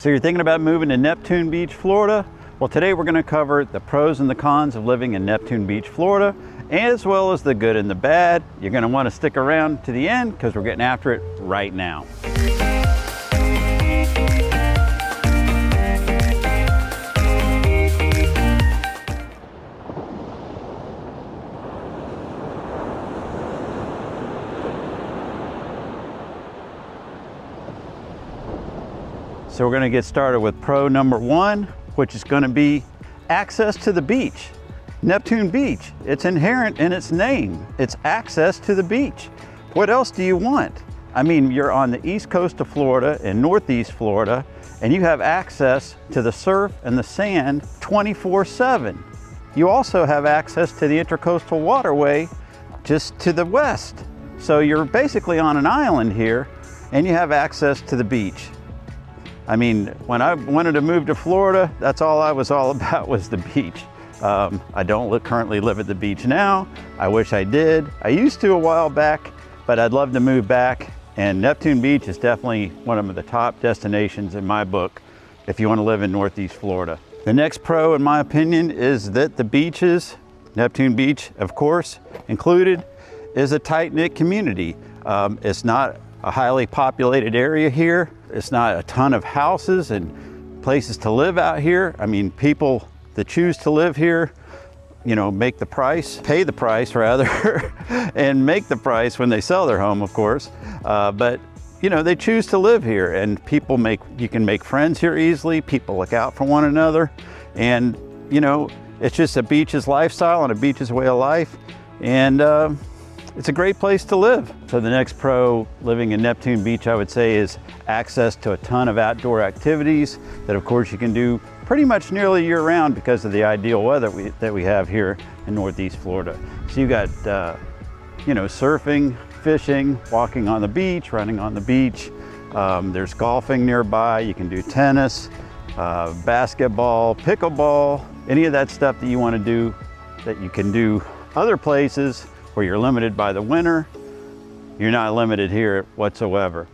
So you're thinking about moving to Neptune Beach, Florida? Well, today we're going to cover the pros and the cons of living in Neptune Beach, Florida, as well as the good and the bad. You're going to want to stick around to the end because we're getting after it right now. So we're going to get started with pro number one, which is going to be access to the beach. Neptune Beach, it's inherent in its name. It's access to the beach. What else do you want? I mean, you're on the east coast of Florida and northeast Florida, and you have access to the surf and the sand 24/7. You also have access to the Intercoastal Waterway just to the west. So you're basically on an island here, and you have access to the beach. I mean, when I wanted to move to Florida, that's all I was all about was the beach. I don't currently live at the beach now. I wish I did. I used to a while back, but I'd love to move back. And Neptune Beach is definitely one of the top destinations in my book if you want to live in Northeast Florida. The next pro, in my opinion, is that the beaches, Neptune Beach, of course, included, is a tight-knit community. It's not a highly populated area here. It's not a ton of houses and places to live out here. I mean, people that choose to live here, you know, pay the price rather, and make the price when they sell their home, of course. But, you know, they choose to live here, and you can make friends here easily. People look out for one another. And, you know, it's just a beach's lifestyle and a beach's way of life. And, it's a great place to live. So the next pro living in Neptune Beach, I would say, is access to a ton of outdoor activities that of course you can do pretty much nearly year round because of the ideal weather that we have here in Northeast Florida. So you got, you know, surfing, fishing, walking on the beach, running on the beach. There's golfing nearby. You can do tennis, basketball, pickleball, any of that stuff that you want to do that you can do other places where you're limited by the winter. You're not limited here whatsoever.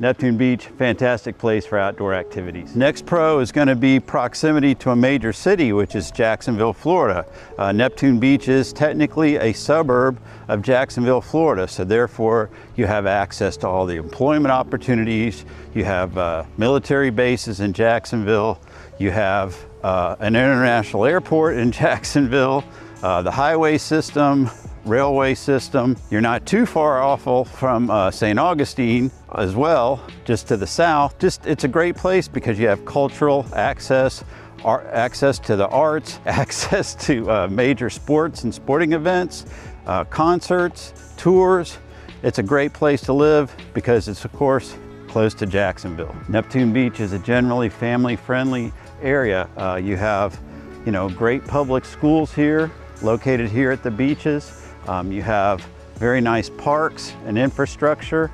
Neptune Beach, fantastic place for outdoor activities. Next pro is going to be proximity to a major city, which is Jacksonville, Florida. Neptune Beach is technically a suburb of Jacksonville, Florida, so therefore you have access to all the employment opportunities. You have military bases in Jacksonville. You have an international airport in Jacksonville, the highway system, railway system. You're not too far off from St. Augustine as well, just to the south. It's a great place because you have cultural access, access to the arts, access to major sports and sporting events, concerts, tours. It's a great place to live because it's, of course, close to Jacksonville. Neptune Beach is a generally family-friendly area. You have, you know, great public schools here, located here at the beaches. You have very nice parks and infrastructure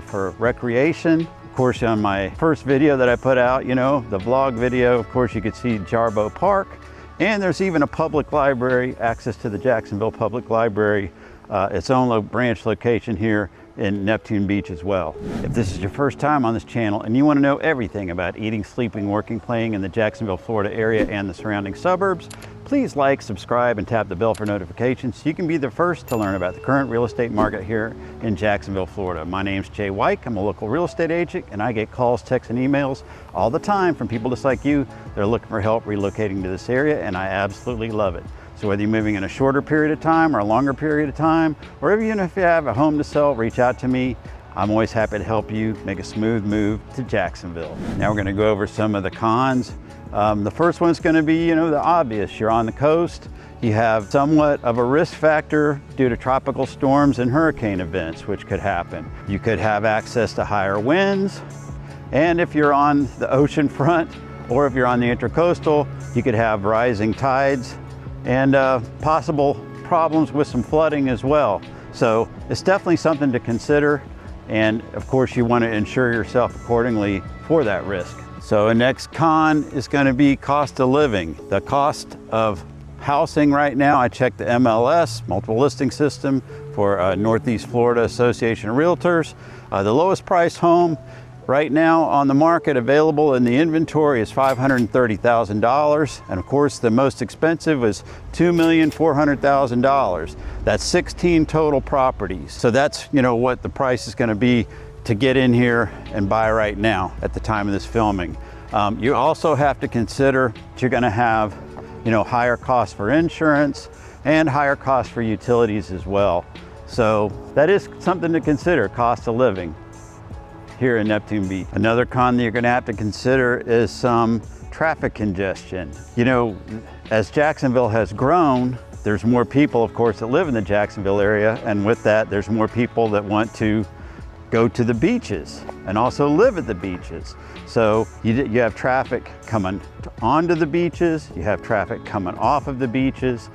for recreation. Of course, on my first video that I put out, you know, the vlog video, of course, you could see Jarboe Park. And there's even a public library, access to the Jacksonville Public Library, its own branch location here in Neptune Beach as well. If this is your first time on this channel and you want to know everything about eating, sleeping, working, playing in the Jacksonville, Florida area and the surrounding suburbs, please like, subscribe, and tap the bell for notifications so you can be the first to learn about the current real estate market here in Jacksonville, Florida. My name's Jay Wike. I'm a local real estate agent, and I get calls, texts, and emails all the time from people just like you. They're looking for help relocating to this area, and I absolutely love it. So whether you're moving in a shorter period of time or a longer period of time, or even if you have a home to sell, reach out to me. I'm always happy to help you make a smooth move to Jacksonville. Now we're going to go over some of the cons. The first one's going to be, you know, the obvious. You're on the coast. You have somewhat of a risk factor due to tropical storms and hurricane events, which could happen. You could have access to higher winds. And if you're on the ocean front, or if you're on the intercoastal, you could have rising tides and possible problems with some flooding as well. So it's definitely something to consider. And of course, you want to insure yourself accordingly for that risk. So the next con is going to be cost of living. The cost of housing right now, I checked the MLS, multiple listing system for Northeast Florida Association of Realtors. The lowest price home Right now on the market, available in the inventory, is $530,000. And of course, the most expensive was $2,400,000. That's 16 total properties. So that's, you know, what the price is going to be to get in here and buy right now at the time of this filming. You also have to consider that you're going to have, you know, higher costs for insurance and higher costs for utilities as well. So that is something to consider, cost of living here in Neptune Beach. Another con that you're gonna have to consider is some traffic congestion. You know, as Jacksonville has grown, there's more people, of course, that live in the Jacksonville area, and with that, there's more people that want to go to the beaches and also live at the beaches. So you have traffic coming onto the beaches, you have traffic coming off of the beaches.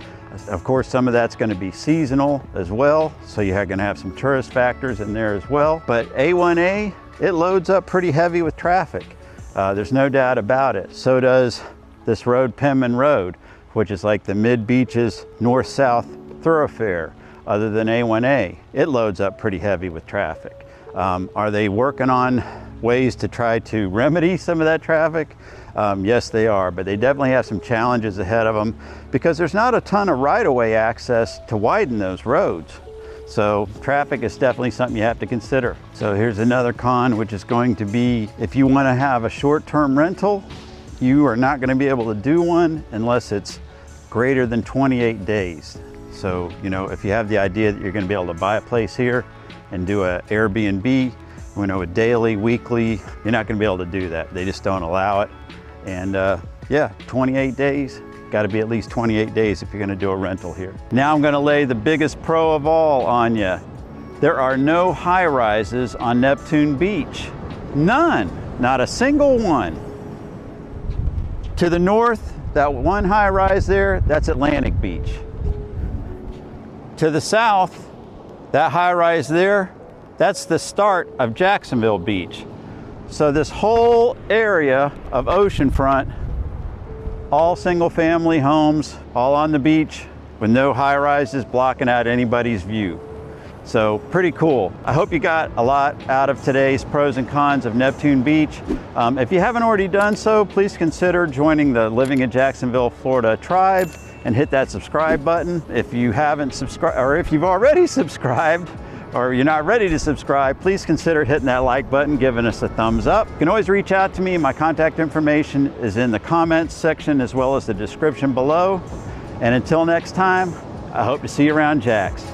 Of course, some of that's going to be seasonal as well, so you're going to have some tourist factors in there as well. But A1A, it loads up pretty heavy with traffic. There's no doubt about it. So does this road, Penman Road, which is like the mid-beaches north-south thoroughfare other than A1A. It loads up pretty heavy with traffic. Are they working on ways to try to remedy some of that traffic? Yes, they are, but they definitely have some challenges ahead of them because there's not a ton of right-of-way access to widen those roads. So traffic is definitely something you have to consider. So here's another con, which is going to be if you want to have a short-term rental, you are not going to be able to do one unless it's greater than 28 days. So, you know, if you have the idea that you're going to be able to buy a place here and do an Airbnb, you know, a daily, weekly, you're not going to be able to do that. They just don't allow it. And yeah, 28 days, got to be at least 28 days if you're going to do a rental here. Now I'm going to lay the biggest pro of all on you. There are no high rises on Neptune Beach. None, not a single one. To the north, that one high rise there, that's Atlantic Beach. To the south, that high rise there, that's the start of Jacksonville Beach. So this whole area of oceanfront, all single family homes, all on the beach with no high rises blocking out anybody's view. So pretty cool. I hope you got a lot out of today's pros and cons of Neptune Beach. If you haven't already done so, please consider joining the Living in Jacksonville, Florida tribe and hit that subscribe button. If you haven't subscribed, or if you've already subscribed, or you're not ready to subscribe, please consider hitting that like button, giving us a thumbs up. You can always reach out to me. My contact information is in the comments section as well as the description below. And until next time, I hope to see you around Jax.